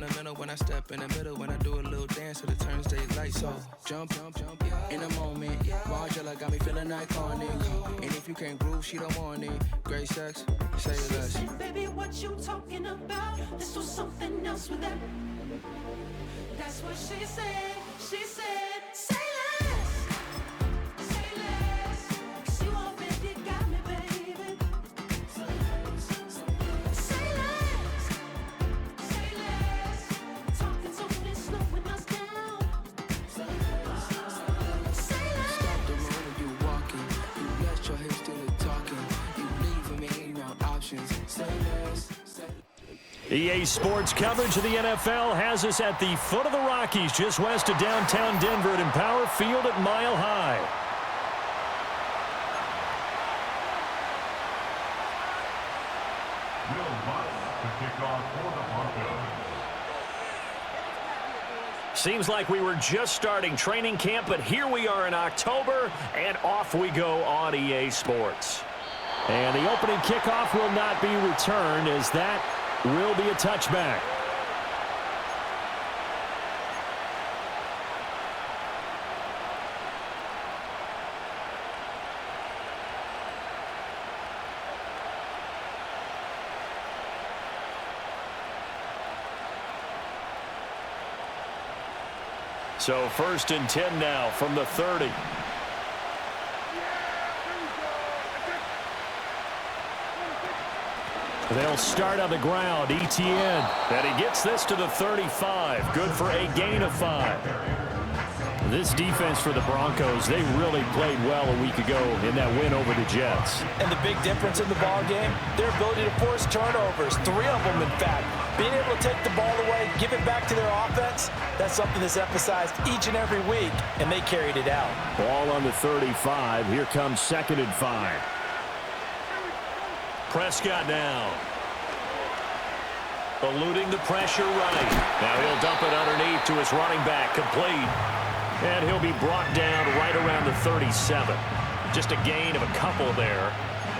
fundamental when I step in the middle. When I do a little dance to the turns daylight. So jump, in the moment. Margella got me feeling iconic. And if you can't groove, she don't want it. Great sex, say less. She said, baby, what you talking about? This was something else with that. That's what she said. She said, say less. Say less. 'Cause you already got me, baby. Say less. Say less. Say less. Talking's only slowing us down. Say less. Say less. Stop the road when you walking. You let your hips do the talking. You leaving me no options. Say less. EA Sports coverage of the NFL has us at the foot of the Rockies, just west of downtown Denver at Empower Field at Mile High. Will Butts to kick off for the Broncos. Seems like we were just starting training camp, but here we are in October, and off we go on EA Sports. And the opening kickoff will not be returned, as that will be a touchback. So 1st and 10 now from the 30. They'll start on the ground. Etienne. And he gets this to the 35. Good for a gain of 5. This defense for the Broncos, they really played well a week ago in that win over the Jets. And the big difference in the ball game, their ability to force turnovers. 3 of them, in fact. Being able to take the ball away, give it back to their offense, that's something that's emphasized each and every week, and they carried it out. Ball on the 35. Here comes 2nd and 5. Prescott now. Eluding the pressure right. Now he'll dump it underneath to his running back. Complete. And he'll be brought down right around the 37. Just a gain of a couple there.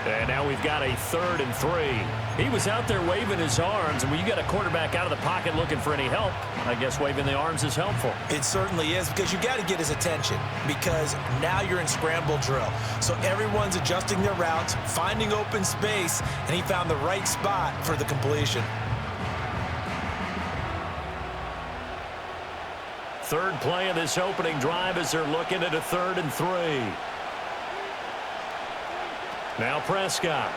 And now we've got a 3rd and 3. He was out there waving his arms, and when you got a quarterback out of the pocket looking for any help, I guess waving the arms is helpful. It certainly is, because you got to get his attention, because now you're in scramble drill. So everyone's adjusting their routes, finding open space, and he found the right spot for the completion. 3rd play of this opening drive as they're looking at a 3rd and 3. Now Prescott.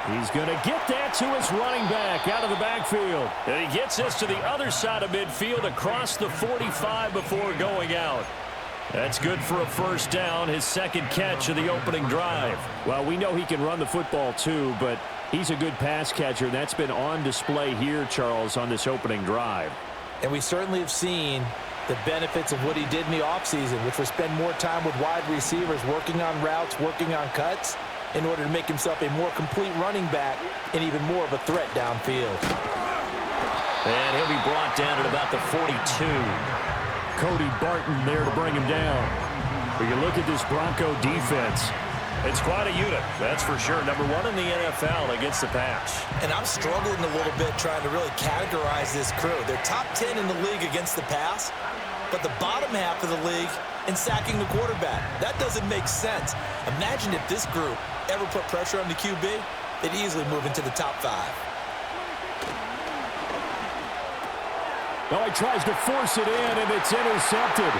He's going to get that to his running back out of the backfield. And he gets this to the other side of midfield across the 45 before going out. That's good for a 1st down, his 2nd catch of the opening drive. Well, we know he can run the football too, but he's a good pass catcher. That's been on display here, Charles, on this opening drive. And we certainly have seen the benefits of what he did in the offseason, which was spend more time with wide receivers, working on routes, working on cuts, in order to make himself a more complete running back and even more of a threat downfield. And he'll be brought down at about the 42. Cody Barton there to bring him down. When you look at this Bronco defense, it's quite a unit, that's for sure. Number 1 in the NFL against the pass. And I'm struggling a little bit trying to really categorize this crew. They're top 10 in the league against the pass, but the bottom half of the league in sacking the quarterback. That doesn't make sense. Imagine if this group ever put pressure on the QB, they'd easily move into the top 5. Oh, he tries to force it in, and it's intercepted.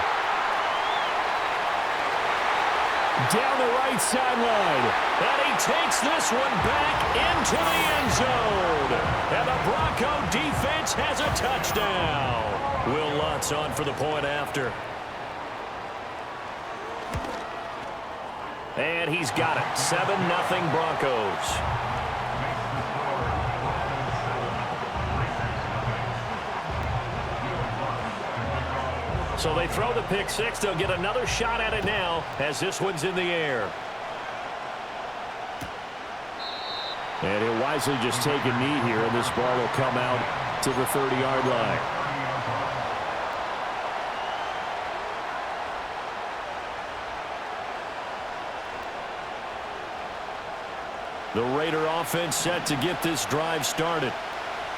Down the right sideline. And he takes this one back into the end zone. And the Bronco defense has a touchdown. Will Lutz on for the point after. And he's got it. 7-0 Broncos. So they throw the pick 6. They'll get another shot at it now as this one's in the air. And he'll wisely just take a knee here, and this ball will come out to the 30-yard line. The Raider offense set to get this drive started.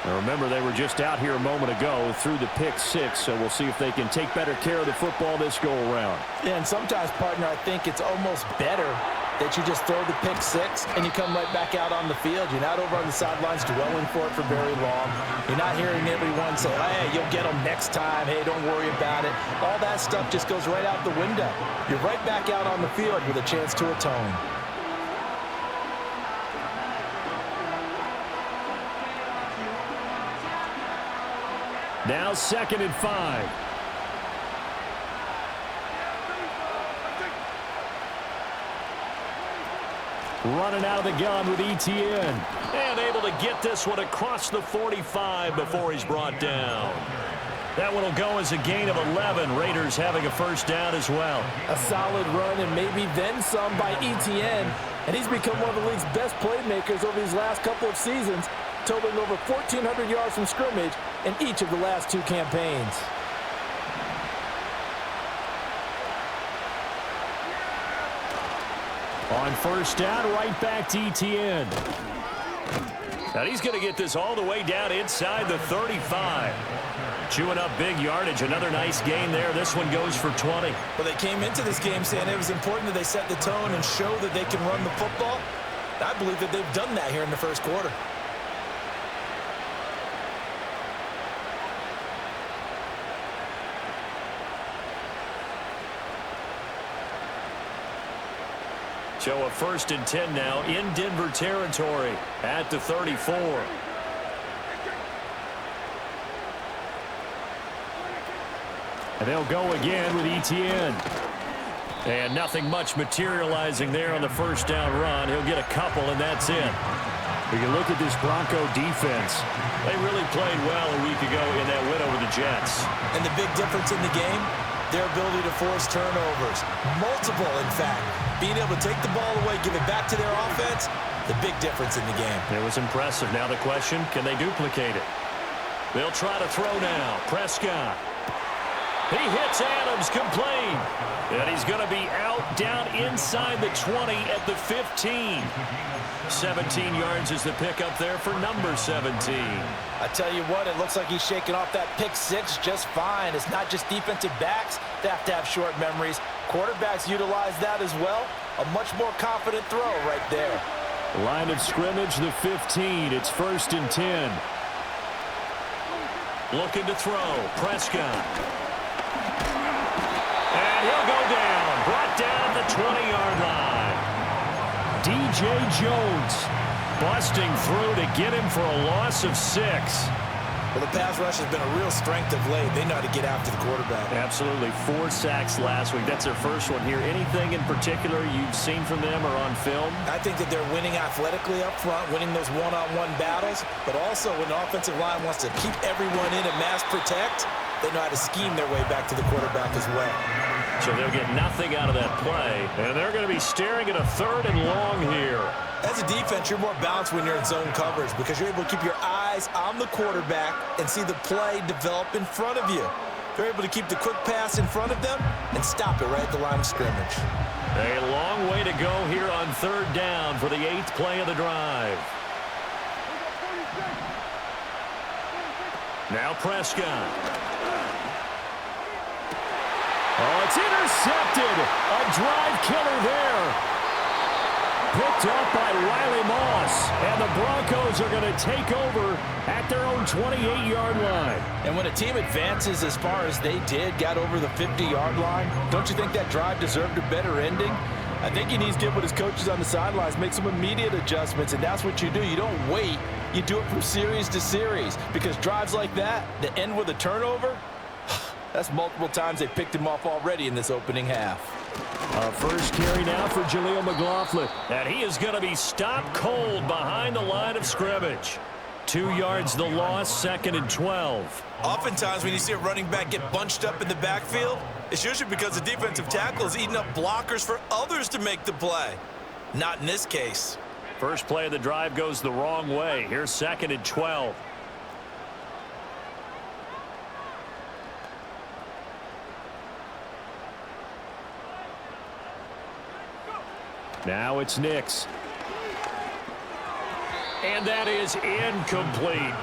Now remember, they were just out here a moment ago through the pick six, so we'll see if they can take better care of the football this go-around. Yeah, and sometimes, partner, I think it's almost better that you just throw the pick six and you come right back out on the field. You're not over on the sidelines dwelling for it for very long. You're not hearing everyone say, hey, you'll get them next time. Hey, don't worry about it. All that stuff just goes right out the window. You're right back out on the field with a chance to atone. Now 2nd and 5. Running out of the gun with Etienne. And able to get this one across the 45 before he's brought down. That one will go as a gain of 11. Raiders having a first down as well. A solid run and maybe then some by Etienne. And he's become one of the league's best playmakers over these last couple of seasons, totaling over 1,400 yards from scrimmage in each of the last 2 campaigns. On first down, right back to Etienne. And he's going to get this all the way down inside the 35. Chewing up big yardage. Another nice gain there. This one goes for 20. Well, they came into this game saying it was important that they set the tone and show that they can run the football. I believe that they've done that here in the first quarter. So a 1st and 10 now in Denver territory at the 34. And they'll go again with Etienne. And nothing much materializing there on the first down run. He'll get a couple, and that's it. We can look at this Bronco defense. They really played well a week ago in that win over the Jets. And the big difference in the game, their ability to force turnovers. Multiple, in fact. Being able to take the ball away, give it back to their offense, the big difference in the game. It was impressive. Now the question, can they duplicate it? They'll try to throw now. Prescott. He hits Adams, complete. And he's going to be out down inside the 20 at the 15. 17 yards is the pickup there for number 17. I tell you what, it looks like he's shaking off that pick six just fine. It's not just defensive backs that have to have short memories. Quarterbacks utilize that as well. A much more confident throw right there. Line of scrimmage, the 15. It's 1st and 10. Looking to throw. Prescott. And he'll go down. Brought down at the 20-yard line. DJ Jones busting through to get him for a loss of 6. Well, the pass rush has been a real strength of late. They know how to get after the quarterback. Absolutely. 4 sacks last week. That's their first one here. Anything in particular you've seen from them or on film? I think that they're winning athletically up front, winning those one-on-one battles, but also when the offensive line wants to keep everyone in and mass protect, they know how to scheme their way back to the quarterback as well. So they'll get nothing out of that play, and they're going to be staring at a 3rd and long here. As a defense, you're more balanced when you're in zone coverage because you're able to keep your eyes on the quarterback and see the play develop in front of you. They're able to keep the quick pass in front of them and stop it right at the line of scrimmage. A long way to go here on 3rd down for the 8th play of the drive. Now Prescott. Oh, it's intercepted. A drive killer there. Picked up by Riley Moss. And the Broncos are going to take over at their own 28-yard line. And when a team advances as far as they did, got over the 50-yard line, don't you think that drive deserved a better ending? I think he needs to get with his coaches on the sidelines, make some immediate adjustments, and that's what you do. You don't wait. You do it from series to series because drives like that end with a turnover, that's multiple times they picked him off already in this opening half. First carry now for Jaleel McLaughlin. And he is going to be stopped cold behind the line of scrimmage. 2 yards the loss, 2nd and 12. Oftentimes when you see a running back get bunched up in the backfield, it's usually because the defensive tackle is eating up blockers for others to make the play. Not in this case. First play of the drive goes the wrong way. Here's 2nd and 12. Now it's Nix. And that is incomplete.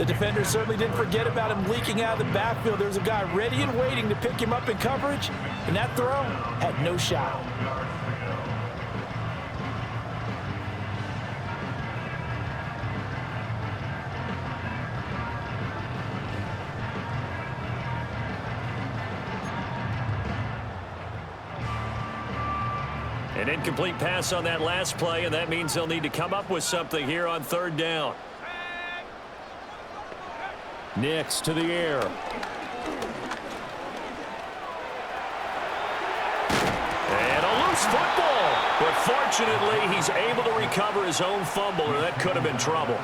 The defender certainly didn't forget about him leaking out of the backfield. There's a guy ready and waiting to pick him up in coverage, and that throw had no shot. An incomplete pass on that last play, and that means they'll need to come up with something here on third down. Nix to the air. And a loose football. But fortunately, he's able to recover his own fumble, or that could have been trouble.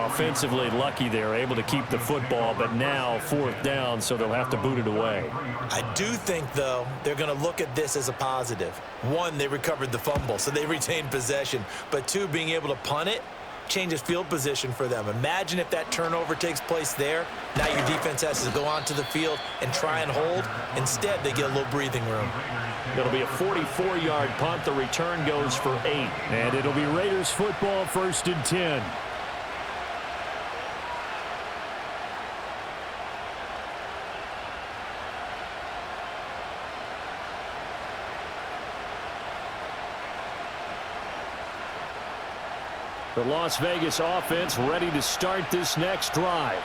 Offensively, lucky they're able to keep the football, but now fourth down, so they'll have to boot it away. I do think, though, they're going to look at this as a positive. One, they recovered the fumble, so they retained possession. But two, being able to punt it changes field position for them. Imagine if that turnover takes place there. Now your defense has to go onto the field and try and hold. Instead, they get a little breathing room. It'll be a 44-yard punt. The return goes for 8. And it'll be Raiders football, 1st and 10. The Las Vegas offense ready to start this next drive.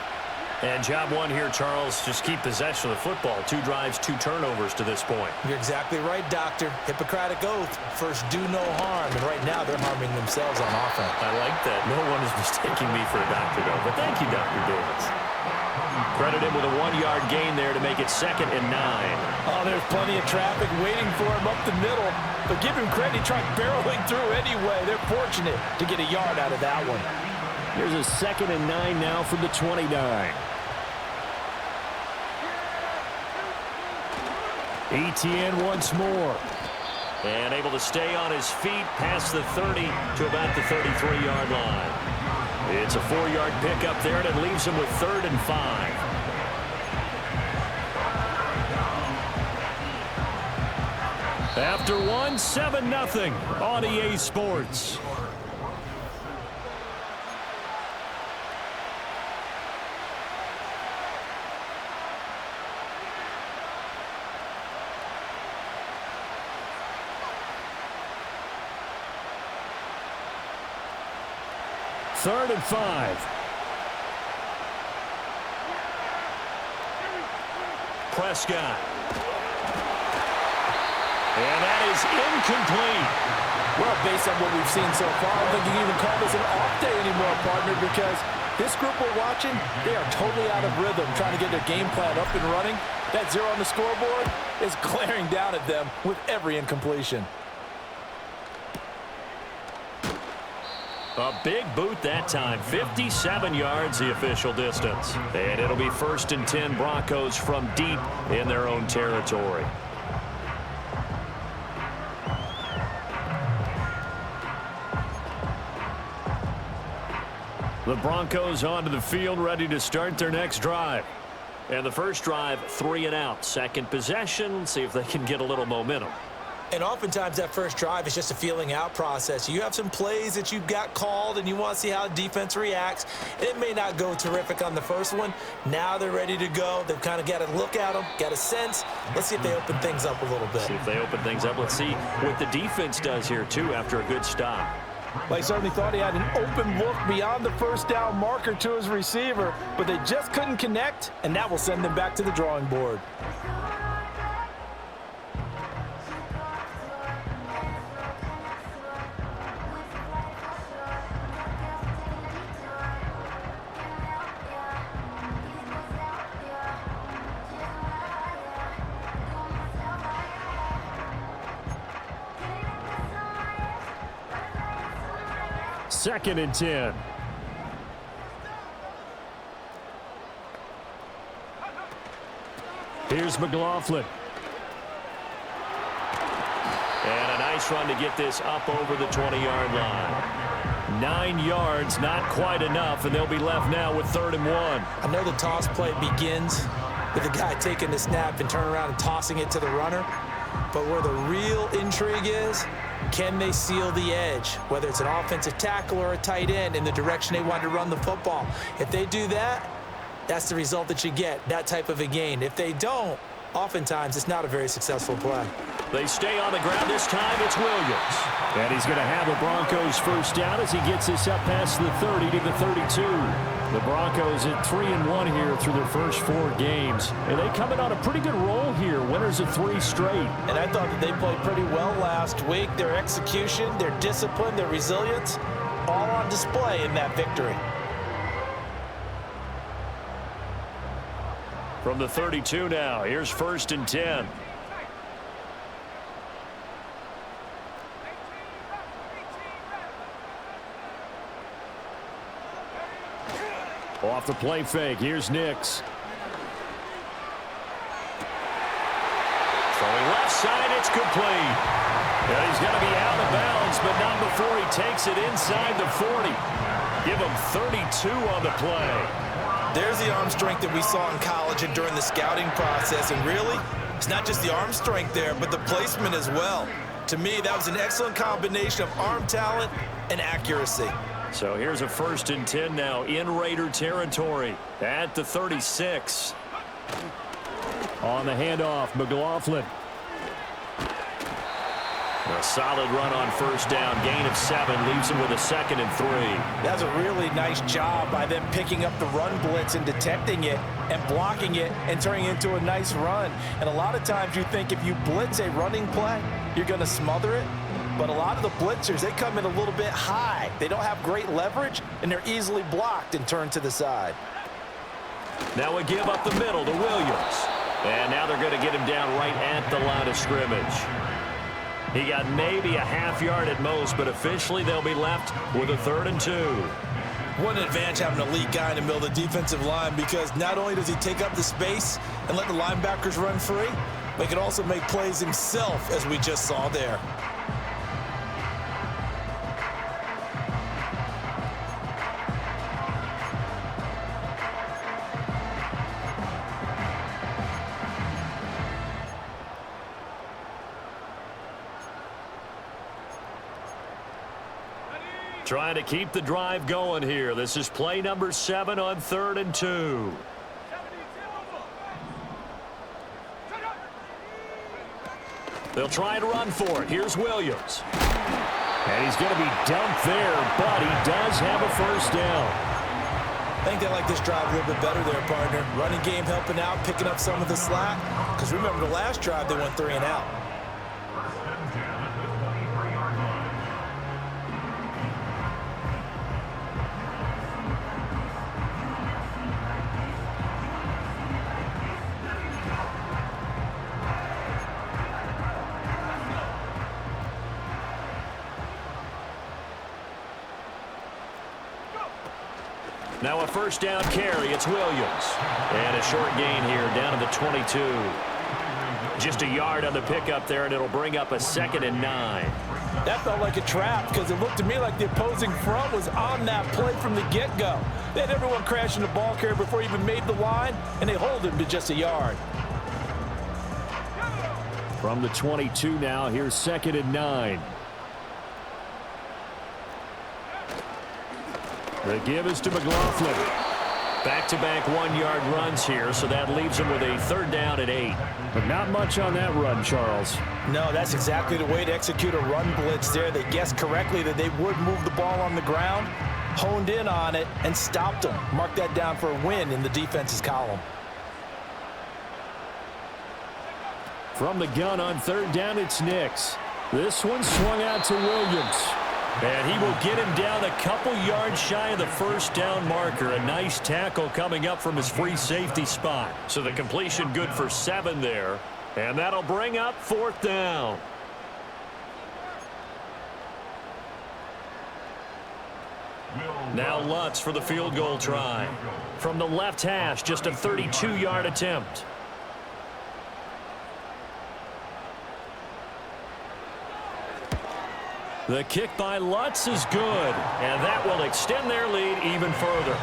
And job one here, Charles, just keep possession of the football. 2 drives, 2 turnovers to this point. You're exactly right, Doctor. Hippocratic oath. First, do no harm. And right now, they're harming themselves on offense. I like that. No one is mistaking me for a doctor, though. But thank you, Dr. Davis. Credit him with a 1-yard gain there to make it 2nd and 9. Oh, there's plenty of traffic waiting for him up the middle. But give him credit. He tried barreling through anyway. They're fortunate to get a yard out of that one. Here's a 2nd and 9 now from the 29. Etienne once more. And able to stay on his feet past the 30 to about the 33-yard line. It's a 4-yard pickup there, and it leaves him with 3rd and 5. After one, 7-0 on EA Sports. Third and 5. Prescott. And that is incomplete. Well, based on what we've seen so far, I don't think you can even call this an off day anymore, partner, because this group we're watching, they are totally out of rhythm, trying to get their game plan up and running. That 0 on the scoreboard is glaring down at them with every incompletion. A big boot that time. 57 yards the official distance. And it'll be 1st and 10 Broncos from deep in their own territory. The Broncos onto the field, ready to start their next drive. And the first drive, 3 and out. Second possession, see if they can get a little momentum. And oftentimes that first drive is just a feeling out process. You have some plays that you've got called and you want to see how the defense reacts. And it may not go terrific on the first one. Now they're ready to go. They've kind of got to look at them, got a sense. Let's see if they open things up a little bit. See if they open things up. Let's see what the defense does here, too, after a good stop. Well, he certainly thought he had an open look beyond the first down marker to his receiver, but they just couldn't connect, and that will send them back to the drawing board. Second and 10. Here's McLaughlin. And a nice run to get this up over the 20-yard line. 9 yards, not quite enough, and they'll be left now with 3rd and 1. I know the toss play begins with the guy taking the snap and turning around and tossing it to the runner. But where the real intrigue is, can they seal the edge, whether it's an offensive tackle or a tight end, in the direction they want to run the football? If they do that, that's the result that you get, that type of a gain. If they don't, oftentimes it's not a very successful play. They stay on the ground. This time it's Williams. And he's going to have the Broncos first down as he gets this up past the 30 to the 32. The Broncos at 3-1 here through their first 4 games. And they come in on a pretty good roll here, winners of 3 straight. And I thought that they played pretty well last week. Their execution, their discipline, their resilience, all on display in that victory. From the 32 now, here's 1st and 10. Off the play fake, here's Nix. Throwing left side, it's complete. Yeah, he's going to be out of bounds, but not before he takes it inside the 40. Give him 32 on the play. There's the arm strength that we saw in college and during the scouting process. And really, it's not just the arm strength there, but the placement as well. To me, that was an excellent combination of arm talent and accuracy. So here's a 1st and 10 now in Raider territory at the 36. On the handoff, McLaughlin. A solid run on 1st down, gain of 7, leaves him with a 2nd and 3. That's a really nice job by them picking up the run blitz and detecting it and blocking it and turning it into a nice run. And a lot of times you think if you blitz a running play, you're going to smother it. But a lot of the blitzers, they come in a little bit high. They don't have great leverage, and they're easily blocked and turned to the side. Now we give up the middle to Williams. And now they're going to get him down right at the line of scrimmage. He got maybe a half yard at most, but officially they'll be left with a 3rd and 2. What an advantage having an elite guy in the middle of the defensive line, because not only does he take up the space and let the linebackers run free, but he can also make plays himself, as we just saw there. Trying to keep the drive going here. This is play number 7 on 3rd and 2. They'll try and run for it. Here's Williams. And he's going to be dumped there, but he does have a 1st down. I think they like this drive a little bit better there, partner. Running game helping out, picking up some of the slack. Because remember, the last drive they went 3 and out. Now a 1st down carry. It's Williams. And a short gain here down to the 22. Just a yard on the pickup there, and it'll bring up a 2nd and 9. That felt like a trap, because it looked to me like the opposing front was on that play from the get-go. They had everyone crashing the ball carrier before he even made the line, and they hold him to just a yard. From the 22 now, here's 2nd and 9. The give is to McLaughlin. Back-to-back 1-yard runs here, so that leaves him with a 3rd down and 8. But not much on that run, Charles. No, that's exactly the way to execute a run blitz there. They guessed correctly that they would move the ball on the ground, honed in on it, and stopped them. Mark that down for a win in the defense's column. From the gun on 3rd down, it's Nix. This one swung out to Williams. And he will get him down a couple yards shy of the 1st down marker. A nice tackle coming up from his free safety spot. So the completion good for 7 there. And that'll bring up 4th down. Now Lutz for the field goal try. From the left hash, just a 32-yard attempt. The kick by Lutz is good, and that will extend their lead even further.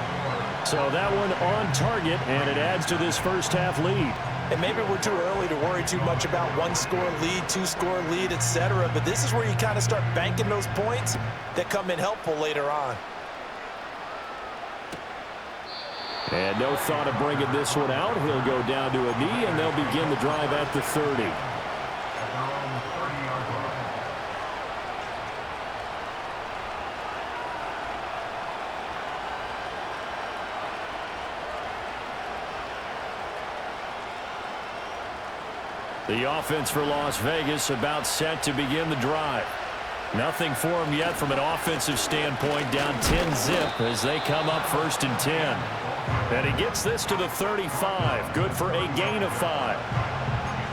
So that one on target, and it adds to this first half lead. And maybe we're too early to worry too much about 1-score lead, 2-score lead, etc. But this is where you kind of start banking those points that come in helpful later on. And no thought of bringing this one out. He'll go down to a knee, and they'll begin the drive at the 30. The offense for Las Vegas about set to begin the drive. Nothing for them yet from an offensive standpoint, down 10-zip as they come up 1st and 10. And he gets this to the 35, good for a gain of 5.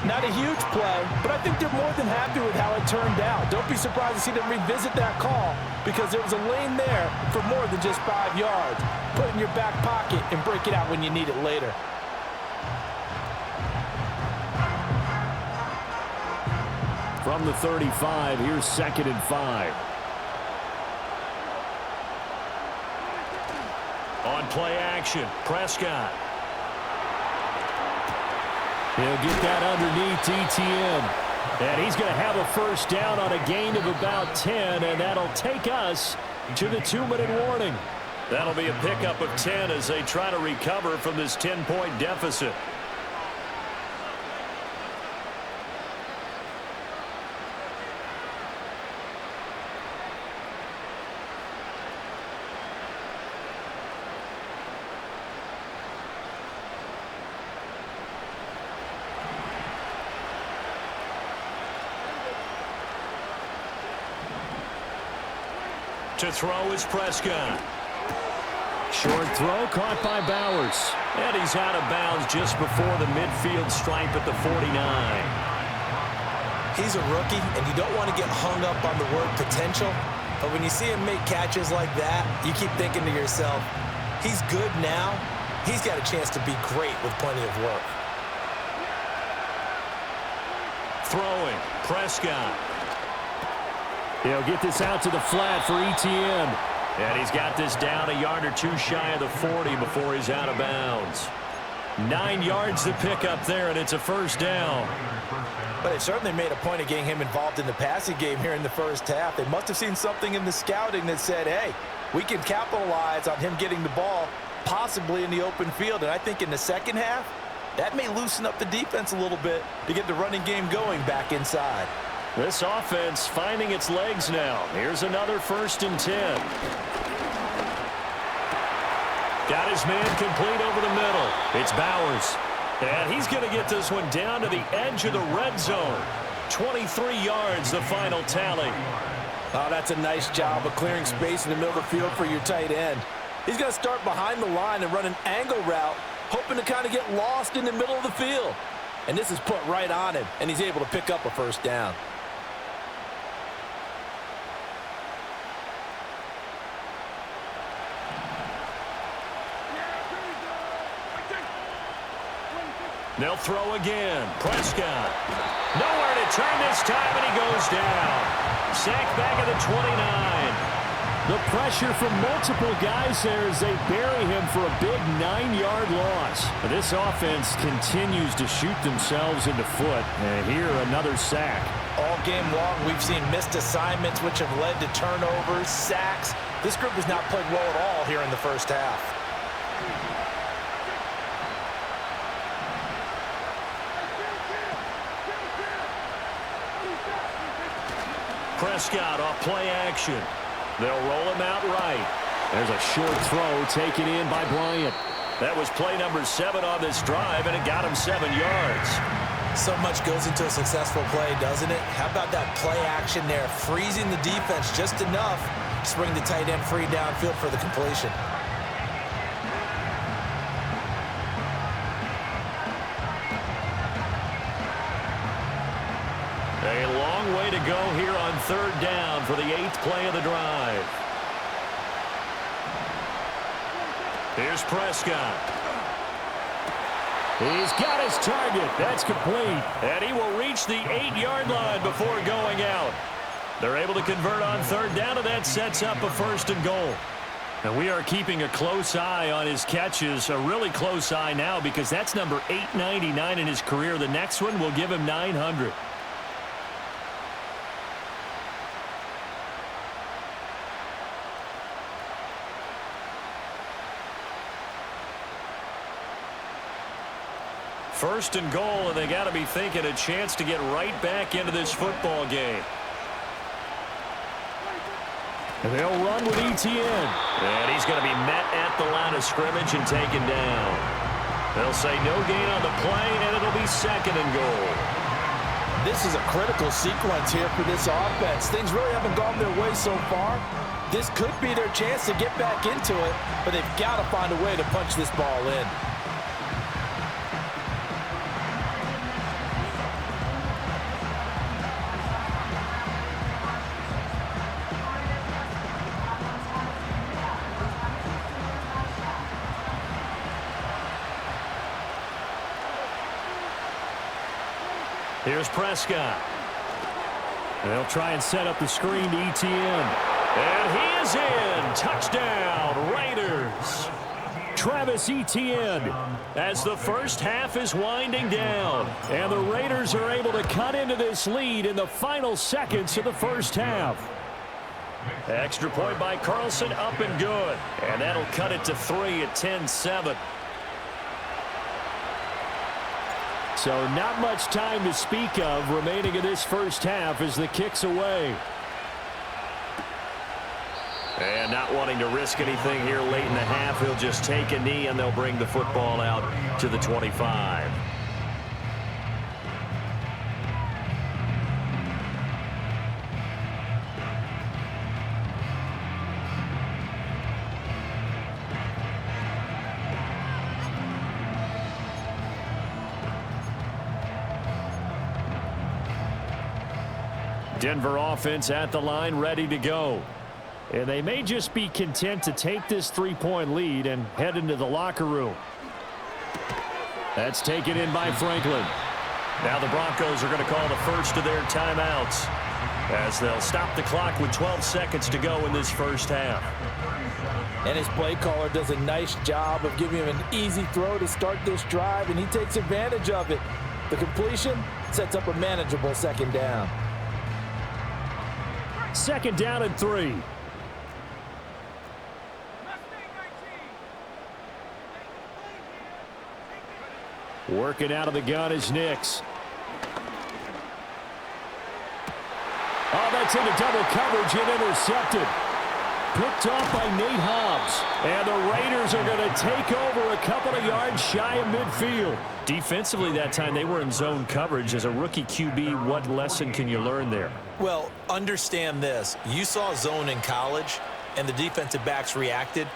Not a huge play, but I think they're more than happy with how it turned out. Don't be surprised to see them revisit that call because there was a lane there for more than just 5 yards. Put it in your back pocket and break it out when you need it later. From the 35, here's 2nd and 5. On play action, Prescott. He'll get that underneath ETN. And he's going to have a 1st down on a gain of about 10, and that'll take us to the 2-minute warning. That'll be a pickup of 10 as they try to recover from this 10-point deficit. To throw is Prescott. Short throw caught by Bowers. And he's out of bounds just before the midfield stripe at the 49. He's a rookie, and you don't want to get hung up on the word potential. But when you see him make catches like that, you keep thinking to yourself, he's good now. He's got a chance to be great with plenty of work. Throwing, Prescott. He'll get this out to the flat for ETN. And he's got this down a yard or two shy of the 40 before he's out of bounds. 9 yards to pick up there, and it's a 1st down. But they certainly made a point of getting him involved in the passing game here in the 1st half. They must have seen something in the scouting that said, hey, we can capitalize on him getting the ball possibly in the open field. And I think in the 2nd half, that may loosen up the defense a little bit to get the running game going back inside. This offense finding its legs now. Here's another 1st and 10. Got his man complete over the middle. It's Bowers. And he's going to get this one down to the edge of the red zone. 23 yards, the final tally. Oh, that's a nice job of clearing space in the middle of the field for your tight end. He's going to start behind the line and run an angle route, hoping to kind of get lost in the middle of the field. And this is put right on him, and he's able to pick up a 1st down. They'll throw again. Prescott. Nowhere to turn this time, and he goes down. Sacked back at the 29. The pressure from multiple guys there as they bury him for a big 9-yard loss. This offense continues to shoot themselves in the foot. And here, another sack. All game long, we've seen missed assignments, which have led to turnovers, sacks. This group has not played well at all here in the 1st half. Prescott off play action. They'll roll him out right. There's a short throw taken in by Bryant. That was play number 7 on this drive, and it got him 7 yards. So much goes into a successful play, doesn't it? How about that play action there, freezing the defense just enough to bring the tight end free downfield for the completion. A long way to go here on 3rd down for the 8th play of the drive. Here's Prescott. He's got his target. That's complete. And he will reach the 8-yard line before going out. They're able to convert on 3rd down, and that sets up a 1st and goal. And we are keeping a close eye on his catches, a really close eye now because that's number 899 in his career. The next one will give him 900. First and goal, and they got to be thinking a chance to get right back into this football game. And they'll run with ETN. And he's going to be met at the line of scrimmage and taken down. They'll say no gain on the play, and it'll be second and goal. This is a critical sequence here for this offense. Things really haven't gone their way so far. This could be their chance to get back into it, but they've got to find a way to punch this ball in. Here's Prescott. They'll try and set up the screen to ETN. And he is in. Touchdown, Raiders. Travis Etienne. As the first half is winding down. And the Raiders are able to cut into this lead in the final seconds of the first half. Extra point by Carlson, up and good. And that'll cut it to 3 at 10-7. So not much time to speak of remaining in this first half as the kick's away. And not wanting to risk anything here late in the half, he'll just take a knee and they'll bring the football out to the 25. Denver offense at the line, ready to go. And they may just be content to take this 3-point lead and head into the locker room. That's taken in by Franklin. Now the Broncos are going to call the first of their timeouts as they'll stop the clock with 12 seconds to go in this first half. And his play caller does a nice job of giving him an easy throw to start this drive, and he takes advantage of it. The completion sets up a manageable second down. Second down and 3. Working out of the gun is Nix. Oh, that's into double coverage and intercepted. Picked off by Nate Hobbs. And the Raiders are going to take over a couple of yards shy of midfield. Defensively that time, they were in zone coverage. As a rookie QB, what lesson can you learn there? Well, understand this. You saw zone in college, and the defensive backs reacted,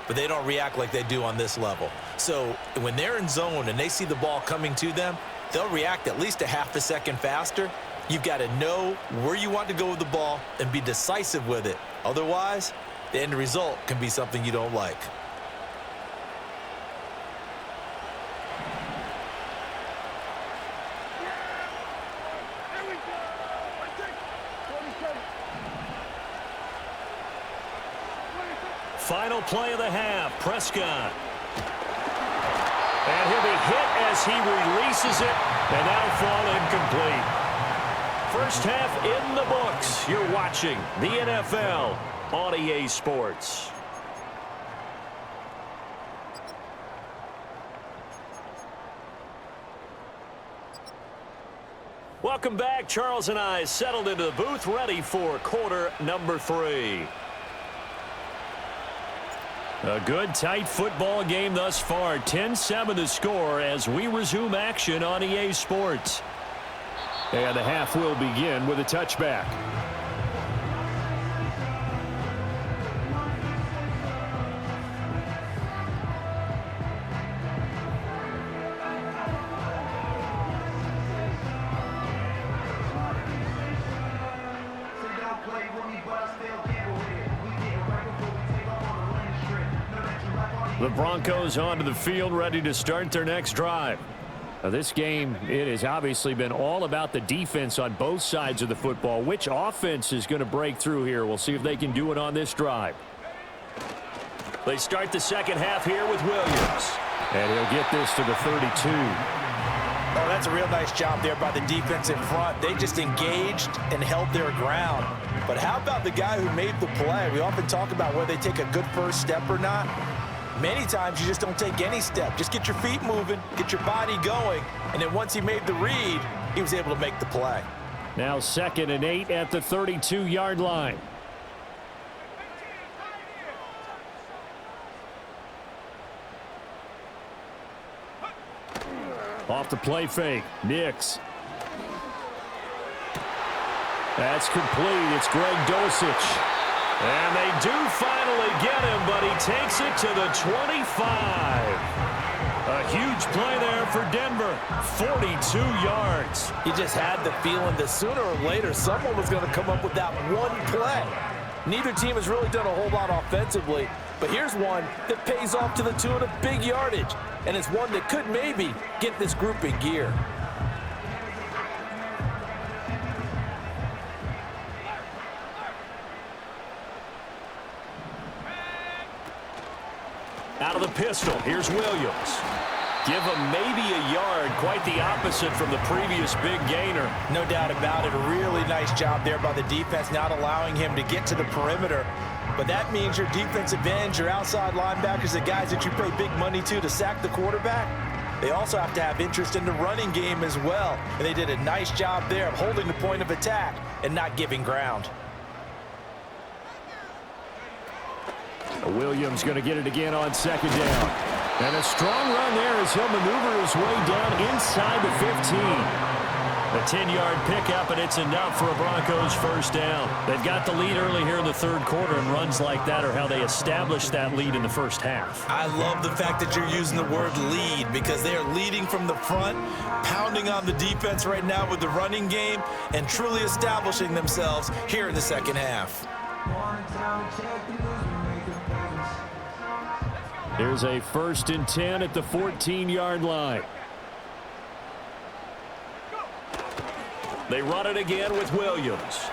but they don't react like they do on this level. So when they're in zone and they see the ball coming to them, they'll react at least a half a second faster. You've got to know where you want to go with the ball and be decisive with it. Otherwise, the end result can be something you don't like. Final play of the half, Prescott. And he'll be hit as he releases it, and that'll fall incomplete. First half in the books. You're watching the NFL on EA Sports. Welcome back. Charles and I settled into the booth, ready for quarter number 3. A good, tight football game thus far. 10-7 the score as we resume action on EA Sports. And the half will begin with a touchback. The Broncos onto the field, ready to start their next drive. Now, this game, it has obviously been all about the defense on both sides of the football. Which offense is going to break through here? We'll see if they can do it on this drive. They start the second half here with Williams. And he'll get this to the 32. Oh, that's a real nice job there by the defense in front. They just engaged and held their ground. But how about the guy who made the play? We often talk about whether they take a good first step or not. Many times you just don't take any step. Just get your feet moving, get your body going, and then once he made the read, he was able to make the play. Now 2nd and 8 at the 32-yard line. Off the play fake. Nix. That's complete. It's Greg Dulcich. And they do finally get him, but he takes it to the 25. A huge play there for Denver. 42 yards. He just had the feeling that sooner or later someone was going to come up with that one play. Neither team has really done a whole lot offensively, but here's one that pays off to the tune of big yardage, and it's one that could maybe get this group in gear. Out of the pistol, here's Williams. Give him maybe a yard, quite the opposite from the previous big gainer. No doubt about it. A really nice job there by the defense, not allowing him to get to the perimeter. But that means your defensive ends, your outside linebackers, the guys that you pay big money to sack the quarterback, they also have to have interest in the running game as well. And they did a nice job there of holding the point of attack and not giving ground. Williams going to get it again on 2nd down. And a strong run there as he'll maneuver his way down inside the 15. A 10-yard pickup, and it's enough for a Broncos first down. They've got the lead early here in the 3rd quarter, and runs like that are how they established that lead in the first half. I love the fact that you're using the word lead because they are leading from the front, pounding on the defense right now with the running game, and truly establishing themselves here in the 2nd half. Here's a 1st and 10 at the 14-yard line. They run it again with Williams.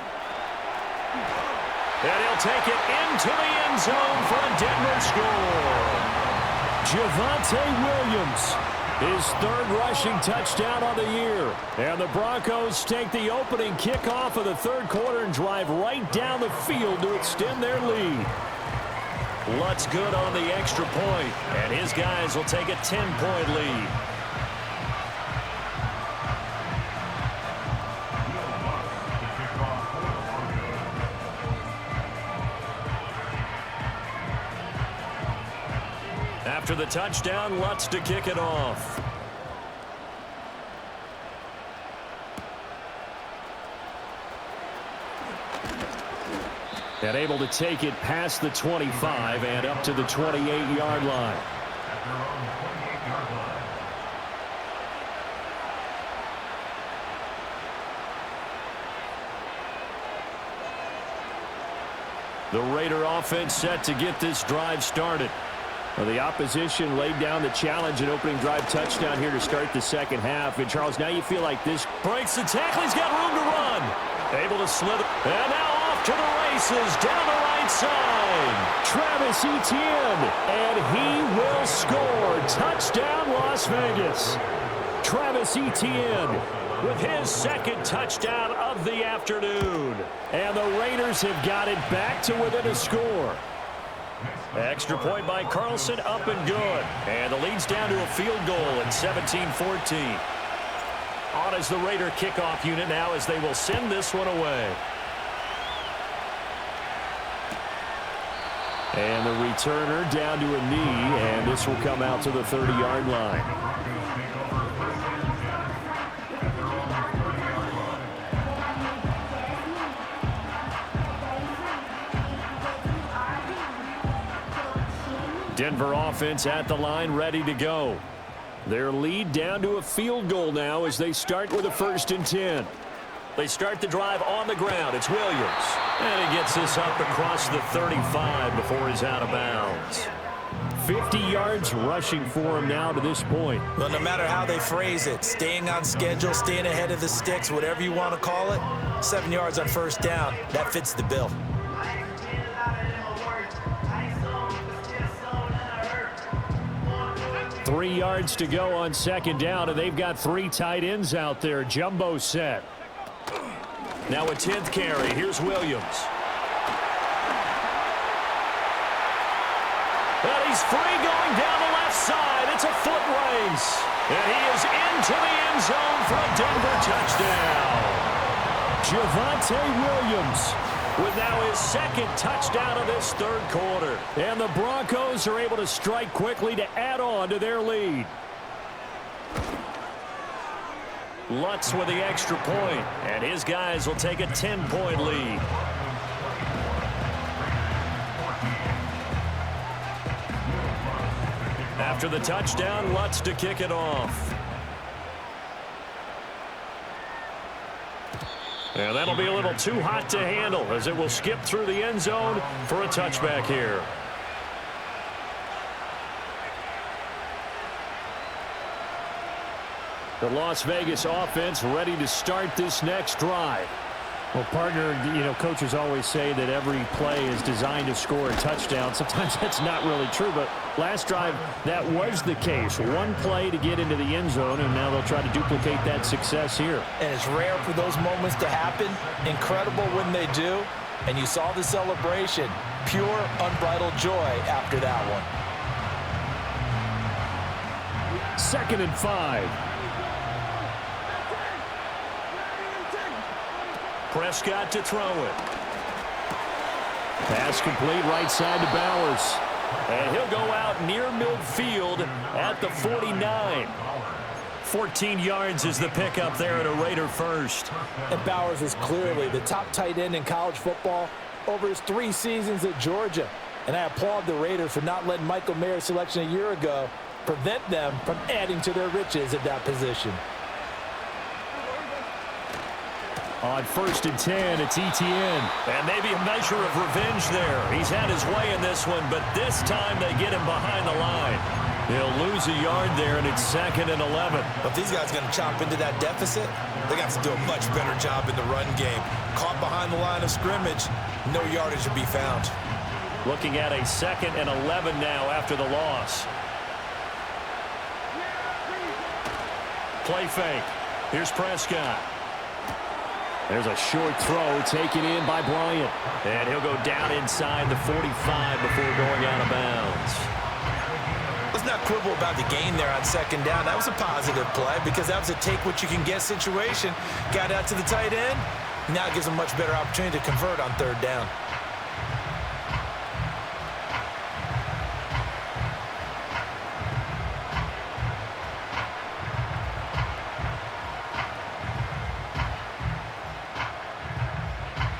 And he'll take it into the end zone for a Denver score. Javonte Williams, his 3rd rushing touchdown on the year. And the Broncos take the opening kickoff of the 3rd quarter and drive right down the field to extend their lead. Lutz good on the extra point, and his guys will take a 10-point lead. After the touchdown, Lutz to kick it off. And able to take it past the 25 and up to the 28-yard line. The Raider offense set to get this drive started. Well, the opposition laid down the challenge and opening drive touchdown here to start the 2nd half. And, Charles, now you feel like this Breaks the tackle. He's got room to run. Able to slither. And now off to the races down the right side. Travis Etienne, and he will score. Touchdown, Las Vegas. Travis Etienne with his 2nd touchdown of the afternoon. And the Raiders have got it back to within a score. Extra point by Carlson, up and good. And the lead's down to a field goal at 17-14. On as the Raider kickoff unit now as they will send this one away. And the returner down to a knee, and this will come out to the 30-yard line. Denver offense at the line, ready to go. Their lead down to a field goal now as they start with a 1st and 10. They start the drive on the ground. It's Williams. And he gets this up across the 35 before he's out of bounds. 50 yards rushing for him now to this point. Well, no matter how they phrase it, staying on schedule, staying ahead of the sticks, whatever you want to call it, 7 yards on 1st down, that fits the bill. Three yards to go on 2nd down, and they've got 3 tight ends out there. Jumbo set. Now a 10th carry. Here's Williams. And he He's free going down the left side. It's a foot race. And he is into the end zone for a Denver touchdown. Javonte Williams with now his second touchdown of this third quarter. And the Broncos are able to strike quickly to add on to their lead. Lutz with the extra point, and his guys will take a 10-point lead. After the touchdown, Lutz to kick it off. And that'll be a little too hot to handle as it will skip through the end zone for a touchback here. The Las Vegas offense ready to start this next drive. Well, partner, coaches always say that every play is designed to score a touchdown. Sometimes that's not really true, but last drive, that was the case. One play to get into the end zone, and now they'll try to duplicate that success here. And it's rare for those moments to happen. Incredible when they do. And you saw the celebration. Pure, unbridled joy after that one. 2nd and 5. Prescott to throw it. Pass complete right side to Bowers. And he'll go out near midfield at the 49. 14 yards is the pickup there at a Raider first. And Bowers is clearly the top tight end in college football over his 3 seasons at Georgia. And I applaud the Raiders for not letting Michael Mayer's selection a year ago prevent them from adding to their riches at that position. On 1st and 10, it's Etienne. And maybe a measure of revenge there. He's had his way in this one, but this time they get him behind the line. He'll lose a yard there, and it's 2nd and 11. If these guys are going to chop into that deficit, they got to do a much better job in the run game. Caught behind the line of scrimmage, no yardage to be found. Looking at a 2nd and 11 now after the loss. Play fake. Here's Prescott. There's a short throw taken in by Bryant. And he'll go down inside the 45 before going out of bounds. Let's not quibble about the gain there on 2nd down. That was a positive play because that was a take-what-you-can-get situation. Got out to the tight end. Now it gives them a much better opportunity to convert on 3rd down.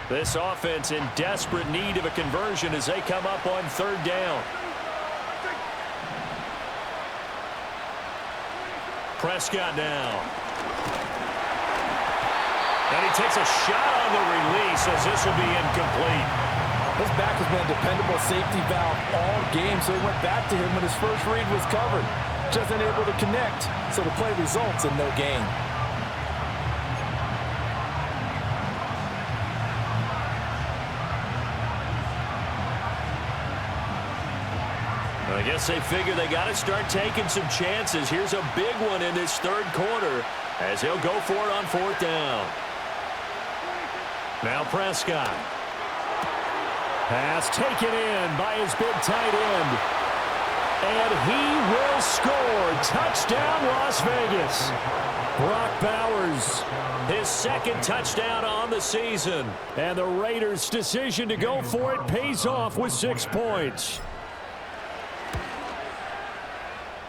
This offense in desperate need of a conversion as they come up on 3rd down. Prescott now. And he takes a shot on the release as this will be incomplete. His back has been a dependable safety valve all game, so he went back to him when his first read was covered. Just unable to connect, so the play results in no gain. I guess they figure they got to start taking some chances. Here's a big one in this 3rd quarter as he'll go for it on 4th down. Now Prescott. Pass taken in by his big tight end. And he will score. Touchdown, Las Vegas. Brock Bowers, his 2nd touchdown on the season. And the Raiders' decision to go for it pays off with 6 points.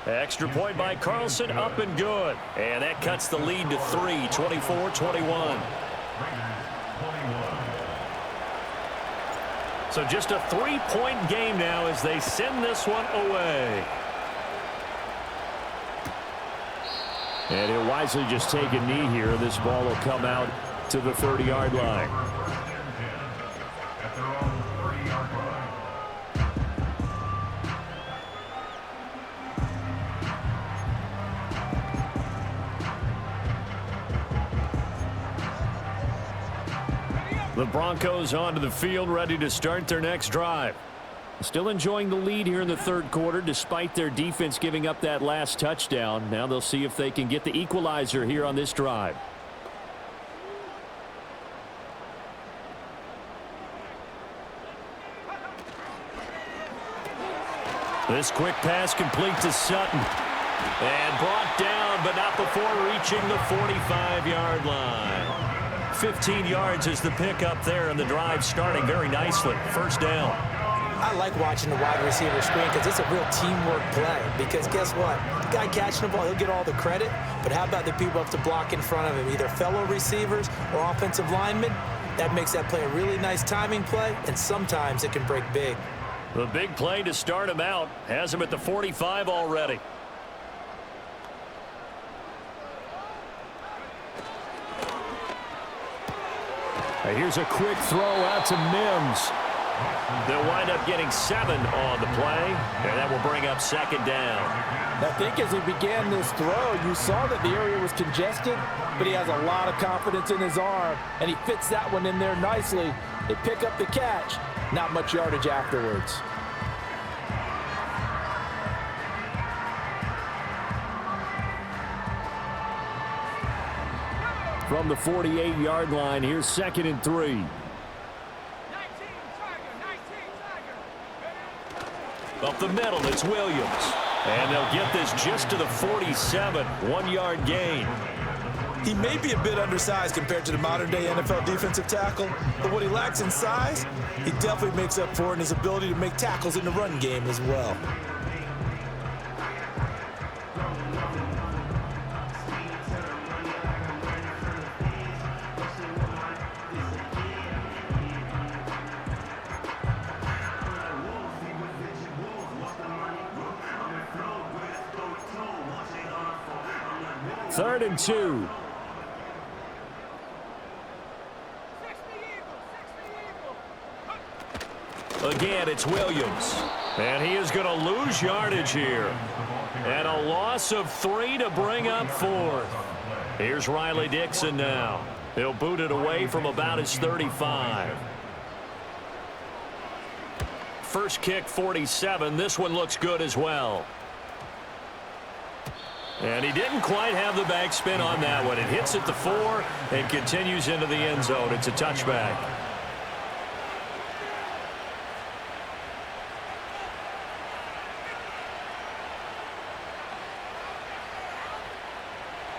Extra point by Carlson, up and good. And that cuts the lead to 3, 24-21. So just a 3-point game now as they send this one away. And he'll wisely just take a knee here. This ball will come out to the 30-yard line. The Broncos onto the field, ready to start their next drive. Still enjoying the lead here in the 3rd quarter, despite their defense giving up that last touchdown. Now they'll see if they can get the equalizer here on this drive. This quick pass complete to Sutton. And brought down, but not before reaching the 45-yard line. 15 yards is the pickup there, and the drive starting very nicely. First down. I like watching the wide receiver screen because it's a real teamwork play. Because guess what? The guy catching the ball, he'll get all the credit. But how about the people who have to block in front of him, either fellow receivers or offensive linemen? That makes that play a really nice timing play, and sometimes it can break big. The big play to start him out has him at the 45 already. Here's a quick throw out to Mims. They'll wind up getting 7 on the play, and that will bring up second down. I think as he began this throw, you saw that the area was congested, but he has a lot of confidence in his arm, and he fits that one in there nicely. They pick up the catch, not much yardage afterwards. From the 48-yard line, here's 2nd and 3. Up the middle, it's Williams. And they'll get this just to the 47, 1-yard gain. He may be a bit undersized compared to the modern-day NFL defensive tackle, but what he lacks in size, he definitely makes up for in his ability to make tackles in the run game as well. Third and 2. Again, it's Williams. And he is going to lose yardage here. And a loss of 3 to bring up 4th. Here's Riley Dixon now. He'll boot it away from about his 35. First kick, 47. This one looks good as well. And he didn't quite have the backspin on that one. It hits at the 4 and continues into the end zone. It's a touchback.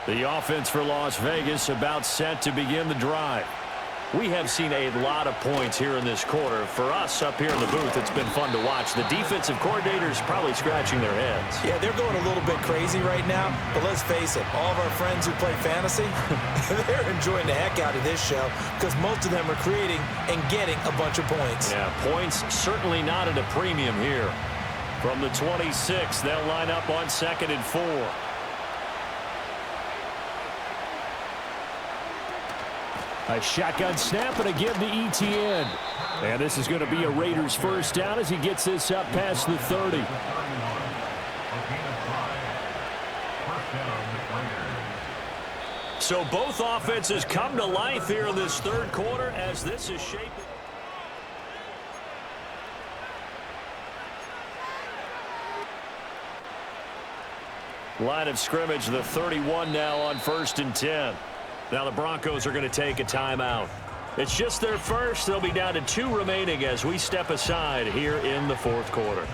The offense for Las Vegas about set to begin the drive. We have seen a lot of points here in this quarter. For us up here in the booth, it's been fun to watch. The defensive coordinators probably scratching their heads. Yeah, they're going a little bit crazy right now, but let's face it, all of our friends who play fantasy, they're enjoying the heck out of this show because most of them are creating and getting a bunch of points. Yeah, points certainly not at a premium here. From the 26, they'll line up on 2nd and 4. A shotgun snap and a give to ETN. And this is going to be a Raiders first down as he gets this up past the 30. So both offenses come to life here in this third quarter as this is shaping. Line of scrimmage, the 31 now on 1st and 10. Now the Broncos are going to take a timeout. It's just their first. They'll be down to 2 remaining as we step aside here in the 4th quarter.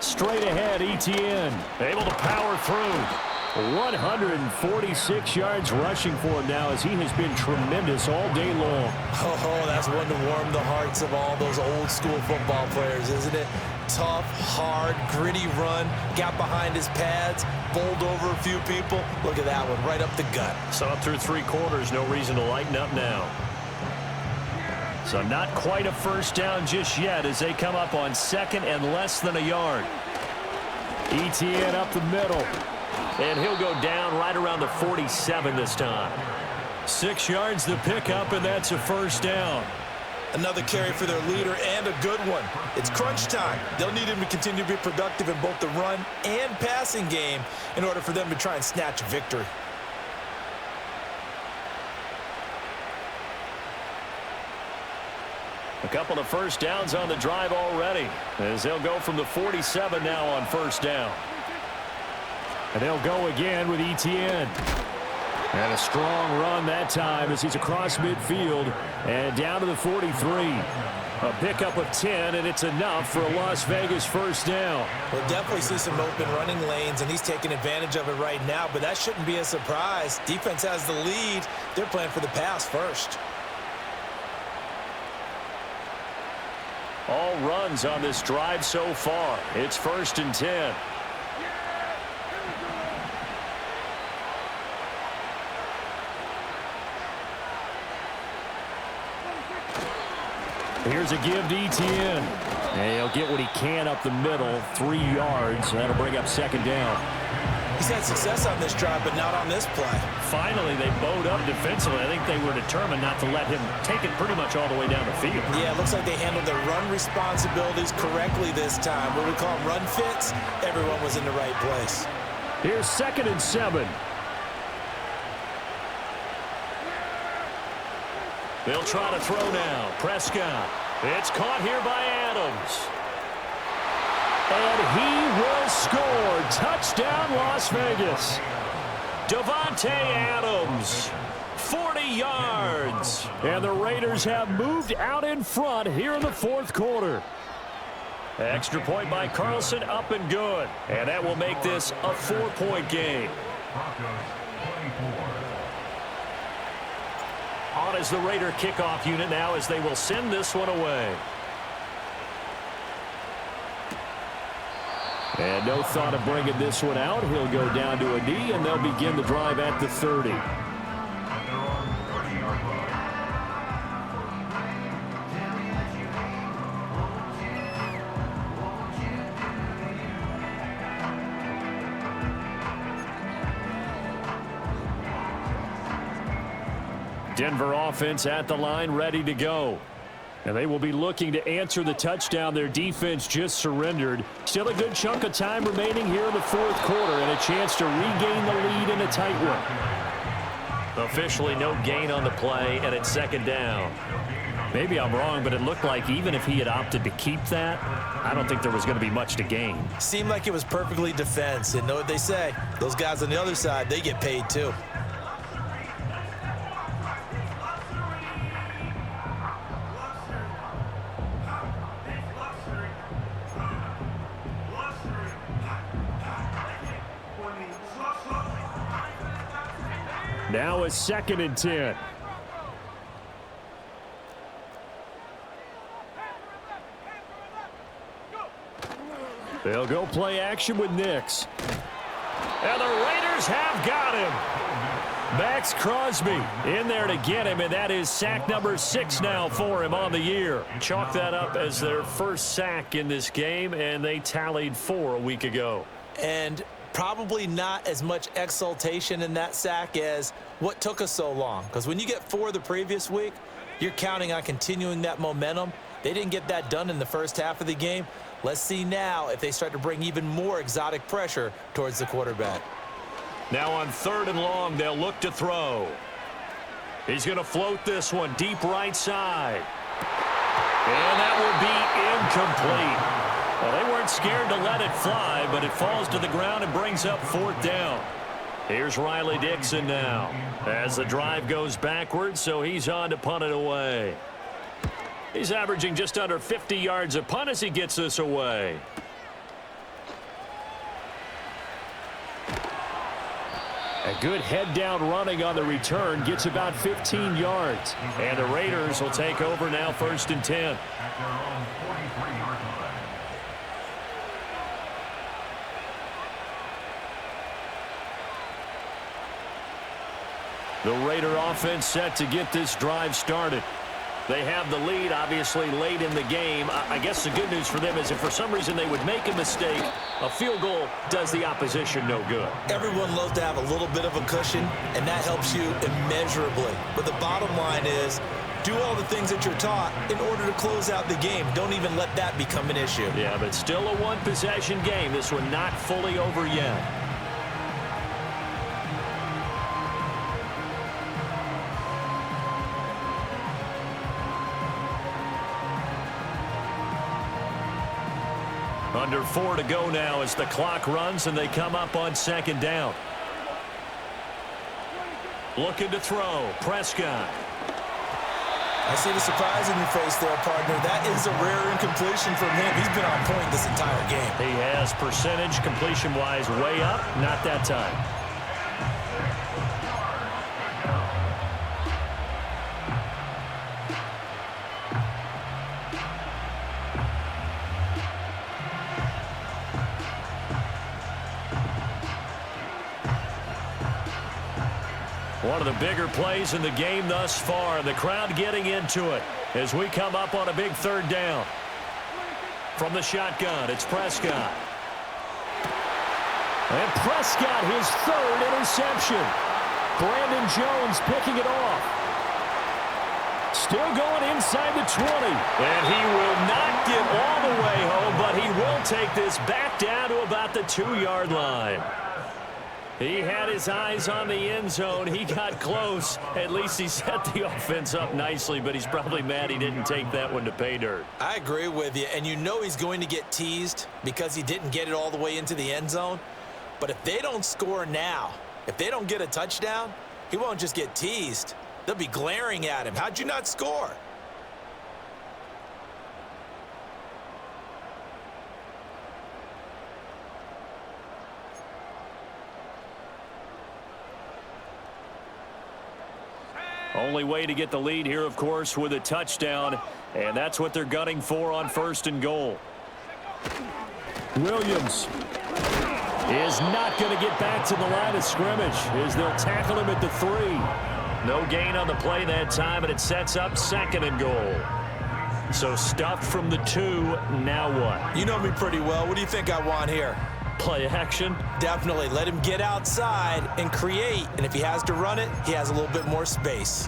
Straight ahead, ETN. Able to power through. 146 yards rushing for him now as he has been tremendous all day long. Oh, that's one to warm the hearts of all those old school football players, isn't it? Tough, hard, gritty run, got behind his pads, bowled over a few people. Look at that one, right up the gut. So up through 3 quarters, no reason to lighten up now. So not quite a first down just yet as they come up on 2nd and less than a yard. ETN up the middle. And he'll go down right around the 47 this time. 6 yards the pickup, and that's a first down. Another carry for their leader and a good one. It's crunch time. They'll need him to continue to be productive in both the run and passing game in order for them to try and snatch victory. A couple of first downs on the drive already, as they'll go from the 47 now on first down. And they'll go again with Etienne. And a strong run that time as he's across midfield and down to the 43. A pickup of 10, and it's enough for a Las Vegas first down. We'll definitely see some open running lanes, and he's taking advantage of it right now, but that shouldn't be a surprise. Defense has the lead. They're playing for the pass first. All runs on this drive so far. It's 1st and 10. Here's a give to Etienne. And he'll get what he can up the middle, 3 yards. That'll bring up 2nd down. He's had success on this drive, but not on this play. Finally, they bowed up defensively. I think they were determined not to let him take it pretty much all the way down the field. Yeah, it looks like they handled their run responsibilities correctly this time. What we call them run fits, everyone was in the right place. Here's 2nd and 7. They'll try to throw now. Prescott. It's caught here by Adams. And he will score. Touchdown, Las Vegas. Davante Adams. 40 yards. And the Raiders have moved out in front here in the 4th quarter. Extra point by Carlson, up and good. And that will make this a 4-point game. On is the Raider kickoff unit now as they will send this one away. And no thought of bringing this one out. He'll go down to a knee, and they'll begin the drive at the 30. Denver offense at the line, ready to go. And they will be looking to answer the touchdown their defense just surrendered. Still a good chunk of time remaining here in the 4th quarter and a chance to regain the lead in a tight one. Officially no gain on the play, and it's 2nd down. Maybe I'm wrong, but it looked like even if he had opted to keep that, I don't think there was going to be much to gain. Seemed like it was perfectly defense, and know what they say. Those guys on the other side, they get paid too. Now a 2nd and 10. They'll go play action with Nix. And the Raiders have got him. Max Crosby in there to get him, and that is sack number 6 now for him on the year. Chalk that up as their first sack in this game, and they tallied 4 a week ago. And probably not as much exultation in that sack as what took us so long. Because when you get 4 the previous week, you're counting on continuing that momentum. They didn't get that done in the first half of the game. Let's see now if they start to bring even more exotic pressure towards the quarterback. Now on 3rd and long, they'll look to throw. He's going to float this one deep right side. And that will be incomplete. Well, they weren't scared to let it fly, but it falls to the ground and brings up 4th down. Here's Riley Dixon now as the drive goes backwards, so he's on to punt it away. He's averaging just under 50 yards a punt as he gets this away. A good head down running on the return, gets about 15 yards. And the Raiders will take over now 1st and 10. The Raider offense set to get this drive started. They have the lead, obviously, late in the game. I guess the good news for them is if for some reason they would make a mistake, a field goal does the opposition no good. Everyone loves to have a little bit of a cushion, and that helps you immeasurably. But the bottom line is, do all the things that you're taught in order to close out the game. Don't even let that become an issue. Yeah, but still a one-possession game. This one not fully over yet. Under 4 to go now as the clock runs and they come up on second down. Looking to throw. Prescott. I see the surprise in your face there, partner. That is a rare incompletion from him. He's been on point this entire game. He has percentage completion-wise way up. Not that time. One of the bigger plays in the game thus far. The crowd getting into it as we come up on a big third down. From the shotgun, it's Prescott. And Prescott, his third interception. Brandon Jones picking it off. Still going inside the 20. And he will not get all the way home, but he will take this back down to about the 2-yard line. He had his eyes on the end zone. He got close. At least he set the offense up nicely, but he's probably mad he didn't take that one to pay dirt. I agree with you, and you know he's going to get teased because he didn't get it all the way into the end zone. But if they don't score now, if they don't get a touchdown, he won't just get teased. They'll be glaring at him. How'd you not score? Only way to get the lead here, of course, with a touchdown, and that's what they're gunning for on 1st and goal. Williams is not going to get back to the line of scrimmage as they'll tackle him at the 3. No gain on the play that time, and it sets up 2nd and goal. So stuffed from the 2, now what? You know me pretty well. What do you think I want here? Play action? Definitely. Let him get outside and create. And if he has to run it, he has a little bit more space.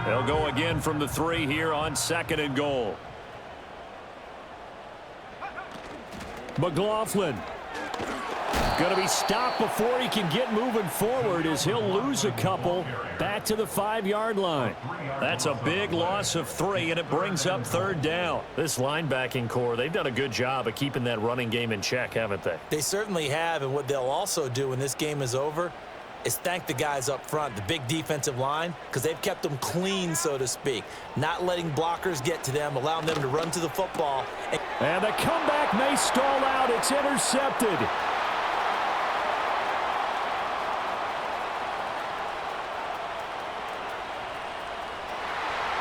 They'll go again from the 3 here on 2nd and goal. McLaughlin. Going to be stopped before he can get moving forward as he'll lose a couple back to the 5-yard line. That's a big loss of 3, and it brings up 3rd down. This linebacking core, they've done a good job of keeping that running game in check, haven't they? They certainly have, and what they'll also do when this game is over is thank the guys up front, the big defensive line, because they've kept them clean, so to speak, not letting blockers get to them, allowing them to run to the football. And the comeback may stall out. It's intercepted.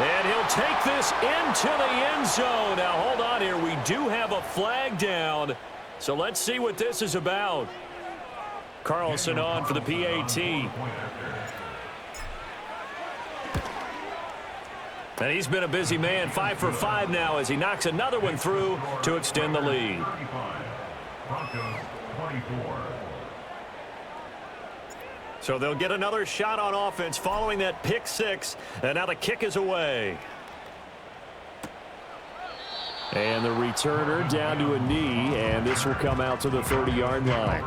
And he'll take this into the end zone. Now, hold on here. We do have a flag down. So let's see what this is about. Carlson on for the PAT. And he's been a busy man. 5 for 5 now as he knocks another one through to extend the lead. Broncos 24. So they'll get another shot on offense following that pick 6. And now the kick is away. And the returner down to a knee. And this will come out to the 30-yard line.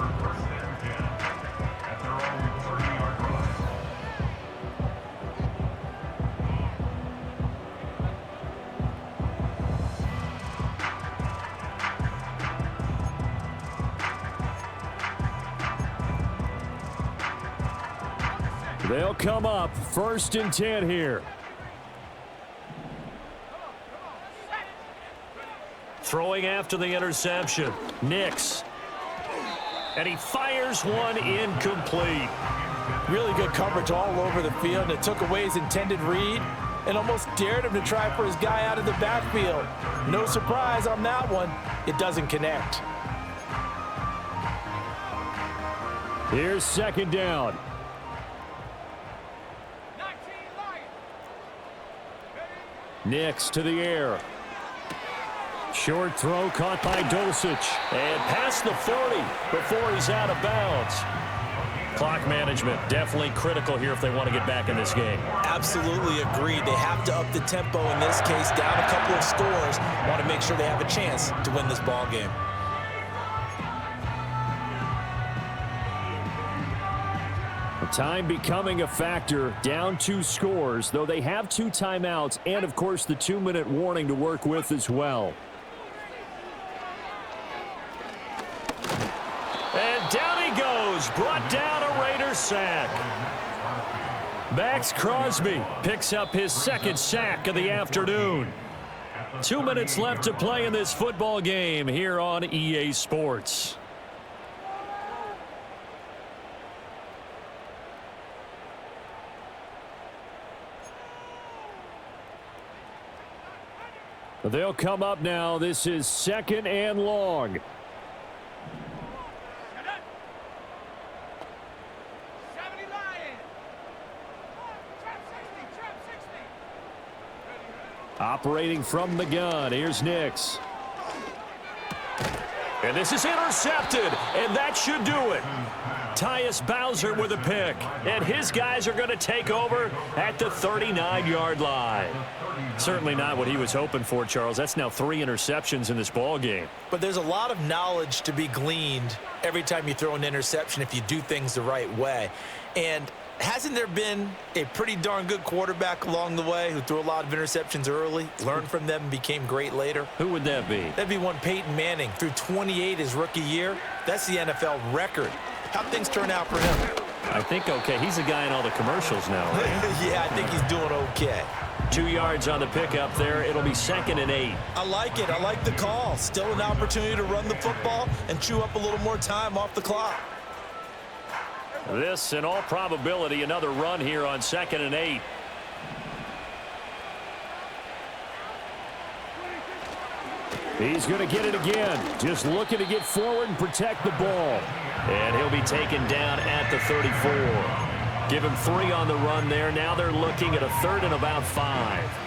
They'll come up 1st and 10 here. Throwing after the interception. Nix. And he fires one incomplete. Really good coverage all over the field. It took away his intended read and almost dared him to try for his guy out of the backfield. No surprise on that one. It doesn't connect. Here's 2nd down. Nix to the air. Short throw caught by Dulcich. And past the 40 before he's out of bounds. Clock management definitely critical here if they want to get back in this game. Absolutely agreed. They have to up the tempo in this case, down a couple of scores. Want to make sure they have a chance to win this ball game. Time becoming a factor, down 2 scores, though they have 2 timeouts and, of course, the 2-minute warning to work with as well. And down he goes, brought down a Raider sack. Max Crosby picks up his 2nd sack of the afternoon. 2 minutes left to play in this football game here on EA Sports. They'll come up now. This is 2nd and long. Operating from the gun, here's Nix. And this is intercepted, and that should do it. Tyus Bowser with a pick, and his guys are going to take over at the 39-yard line. Certainly not what he was hoping for, Charles. That's now 3 interceptions in this ball game. But there's a lot of knowledge to be gleaned every time you throw an interception if you do things the right way. And hasn't there been a pretty darn good quarterback along the way who threw a lot of interceptions early, learned from them, and became great later? Who would that be? That'd be one Peyton Manning. Threw 28 his rookie year. That's the NFL record. How'd things turn out for him? I think okay. He's a guy in all the commercials now, right? Yeah, I think he's doing okay. 2 yards on the pickup there. It'll be 2nd and 8. I like it. I like the call. Still an opportunity to run the football and chew up a little more time off the clock. This, in all probability, another run here on 2nd and 8. He's going to get it again. Just looking to get forward and protect the ball. And he'll be taken down at the 34. Give him 3 on the run there. Now they're looking at a 3rd and about 5.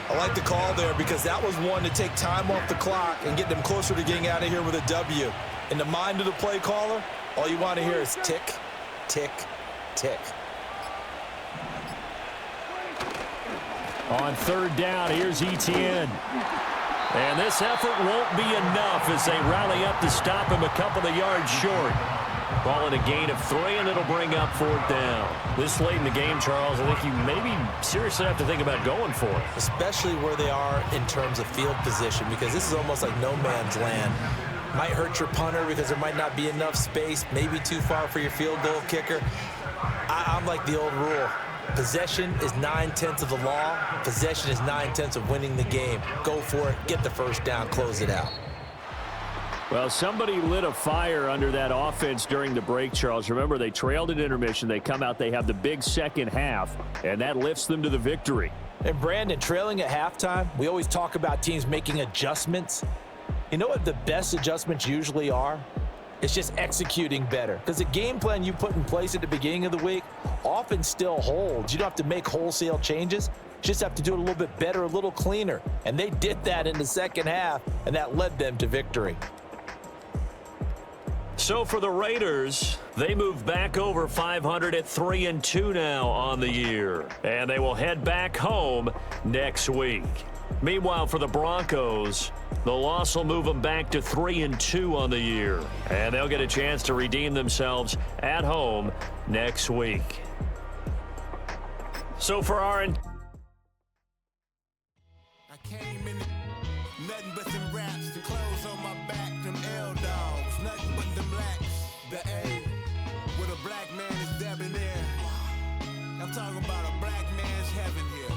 I like the call there because that was one to take time off the clock and get them closer to getting out of here with a W. In the mind of the play caller, all you want to hear is tick, tick, tick. On 3rd down, here's Etienne. And this effort won't be enough as they rally up to stop him a couple of yards short. Ball in a gain of 3, and it'll bring up 4th down. This late in the game, Charles, I think you maybe seriously have to think about going for it. Especially where they are in terms of field position, because this is almost like no man's land. Might hurt your punter because there might not be enough space, maybe too far for your field goal kicker. I'm like the old rule. Possession is 9/10 of the law. Possession is 9/10 of winning the game. Go for it. Get the first down. Close it out. Well, somebody lit a fire under that offense during the break, Charles. Remember, they trailed at intermission. They come out, they have the big second half, and that lifts them to the victory. And, Brandon, trailing at halftime, we always talk about teams making adjustments. You know what the best adjustments usually are? It's just executing better. Because the game plan you put in place at the beginning of the week often still holds. You don't have to make wholesale changes. You just have to do it a little bit better, a little cleaner. And they did that in the second half, and that led them to victory. So for the Raiders, they move back over 500 at 3-2 now on the year. And they will head back home next week. Meanwhile, for the Broncos, the loss will move them back to 3-2 on the year. And they'll get a chance to redeem themselves at home next week. So for our... I came in nothing but some raps, the clothes on my back, them L dogs, nothing but them blacks, the A, with a black man is debonair. I'm talking about a black man's heaven here.